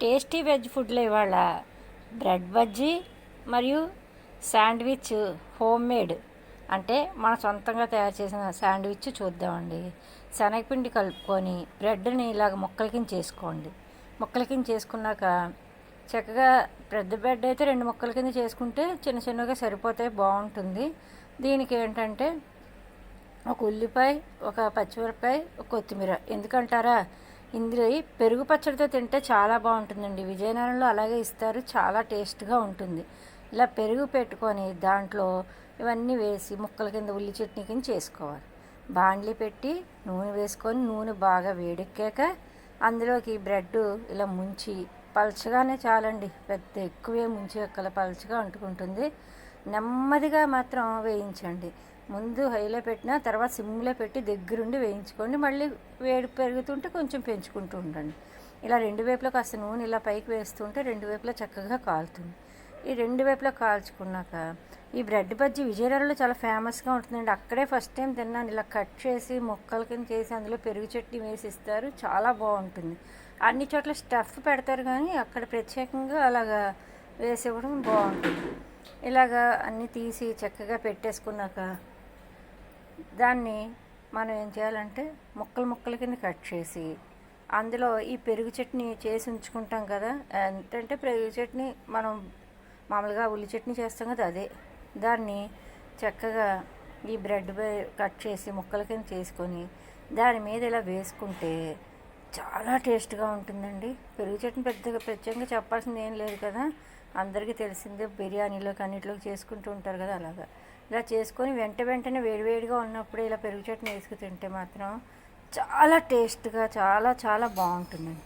Tasty veg ఫుడ్లో ఇవాళ bread bajji మరియు శాండ్విచ్ హోమ్ మేడ్ అంటే మన సొంతంగా తయారు చేసిన శాండ్విచ్ చూద్దామండి. శనగపిండి కలుపుకొని బ్రెడ్ని ఇలాగ ముక్కల కింద చేసుకోండి. ముక్కల కింద చేసుకున్నాక చక్కగా పెద్ద బ్రెడ్ అయితే 2 ముక్కల కింద చేసుకుంటే చిన్న చిన్నగా సరిపోతాయి, బాగుంటుంది. దీనికి ఏంటంటే ఒక ఉల్లిపాయ, ఒక పచ్చిమిరపకాయ, ఒక కొత్తిమీర. ఎందుకంటారా, ఇందులో పెరుగు పచ్చడితో తింటే చాలా బాగుంటుందండి. విజయనగరంలో అలాగే ఇస్తారు, చాలా టేస్ట్గా ఉంటుంది. ఇలా పెరుగు పెట్టుకొని దాంట్లో ఇవన్నీ వేసి ముక్కల కింద ఉల్లి చట్నీ కింద చేసుకోవాలి. బాండ్లీ పెట్టి నూనె వేసుకొని నూనె బాగా వేడెక్కాక అందులోకి బ్రెడ్ ఇలా ముంచి, పలచగానే చాలండి, పెద్ద ఎక్కువే ముంచి ఎక్కల పలచగా అంటుకుంటుంది. నెమ్మదిగా మాత్రం వేయించండి. ముందు హైలో పెట్టిన తర్వాత సిమ్లో పెట్టి దగ్గరుండి వేయించుకోండి. మళ్ళీ వేడి పెరుగుతుంటే కొంచెం పెంచుకుంటూ ఉండండి. ఇలా 2 వైపులా కాస్త నూనె ఇలా పైకి వేస్తుంటే 2 వైపులా చక్కగా కాలుతుంది. ఈ 2 వైపులా కాల్చుకున్నాక ఈ బ్రెడ్ బజ్జీ విజయనగరంలో చాలా ఫేమస్గా ఉంటుందండి. అక్కడే ఫస్ట్ టైం తిన్నాను. ఇలా కట్ చేసి ముక్కల కింద చేసి అందులో పెరుగు చట్నీ వేసి ఇస్తారు, చాలా బాగుంటుంది. అన్ని చోట్ల స్టఫ్ పెడతారు కానీ అక్కడ ప్రత్యేకంగా అలాగా వేసి ఇవ్వడం బాగుంటుంది. ఇలాగా అన్నీ తీసి చక్కగా పెట్టేసుకున్నాక దాన్ని మనం ఏం చేయాలంటే ముక్కల కింద కట్ చేసి అందులో ఈ పెరుగు చట్నీ చేసి ఉంచుకుంటాం కదా. ఏంటంటే పెరుగు చట్నీ మనం మామూలుగా ఉల్లి చట్నీ చేస్తాం కదా, అదే. దాన్ని చక్కగా ఈ బ్రెడ్ కట్ చేసి ముక్కల కింద చేసుకొని దాని మీద ఇలా వేసుకుంటే చాలా టేస్ట్గా ఉంటుందండి. పెరుగు చట్నీ పెద్దగా ప్రత్యేకంగా చెప్పాల్సింది ఏం లేదు కదా, అందరికీ తెలిసిందే. బిర్యానీలోకి అన్నింటిలోకి చేసుకుంటూ ఉంటారు కదా, అలాగా ఇలా చేసుకొని వెంటనే వేడివేడిగా ఉన్నప్పుడే ఇలా పెరుగు చట్నీ వేసుకు తింటే మాత్రం చాలా టేస్ట్గా చాలా చాలా బాగుంటుందండి.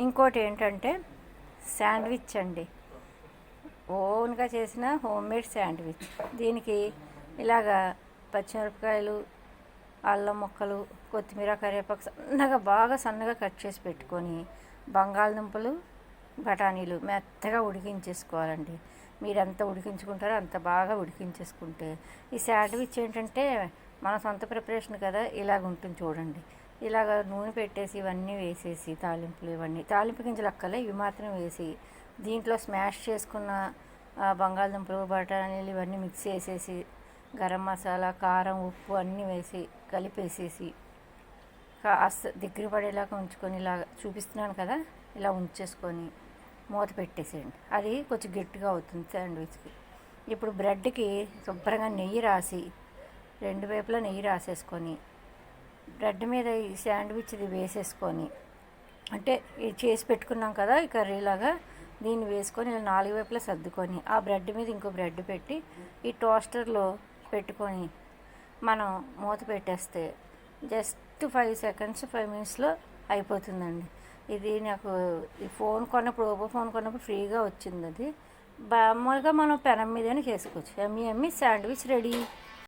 ఇంకోటి ఏంటంటే శాండ్విచ్ అండి, ఓన్గా చేసిన హోమ్ మేడ్ శాండ్విచ్. దీనికి ఇలాగా పచ్చిమిరపకాయలు, అల్లం ముక్కలు, కొత్తిమీర, కరివేపాకు బాగా సన్నగా కట్ చేసి పెట్టుకొని బంగాళదుంపలు, బఠానీలు మెత్తగా ఉడికించేసుకోవాలండి. మీరు ఎంత ఉడికించుకుంటారో అంత బాగా ఉడికించేసుకుంటే ఈ శాండ్విచ్ ఏంటంటే మన సొంత ప్రిపరేషన్ కదా, ఇలాగ ఉంటుంది చూడండి. ఇలాగ నూనె పెట్టేసి ఇవన్నీ వేసేసి తాలింపు గింజలు అక్కలే ఇవి మాత్రం వేసి దీంట్లో స్మాష్ చేసుకున్న బంగాళదుంపలు, బఠానీలు ఇవన్నీ మిక్స్ చేసేసి గరం మసాలా, కారం, ఉప్పు అన్నీ వేసి కలిపేసేసి దగ్గర పడేలాగా ఉంచుకొని ఇలాగ చూపిస్తున్నాను కదా, ఇలా ఉంచేసుకొని మూత పెట్టేసేయండి. అది కొంచెం గట్టిగా అవుతుంది శాండ్విచ్కి. ఇప్పుడు బ్రెడ్కి శుభ్రంగా నెయ్యి రాసి 2 వైపులా నెయ్యి రాసేసుకొని బ్రెడ్ మీద ఈ శాండ్విచ్ది వేసేసుకొని, అంటే ఇది చేసి పెట్టుకున్నాం కదా ఈ కర్రీలాగా, దీన్ని వేసుకొని ఇలా 4 వైపులా సర్దుకొని ఆ బ్రెడ్ మీద ఇంకో బ్రెడ్ పెట్టి ఈ టోస్టర్లో పెట్టుకొని మనం మూత పెట్టేస్తే జస్ట్ 5 సెకండ్స్ 5 మినిట్స్లో అయిపోతుందండి. ఇది నాకు ఈ ఫోన్ కొన్నప్పుడు, ఓపో ఫోన్ కొన్నప్పుడు ఫ్రీగా వచ్చింది. అది మామూలుగా మనం పెనం మీదనే చేసుకోవచ్చు. ఎమ్మి శాండ్విచ్ రెడీ.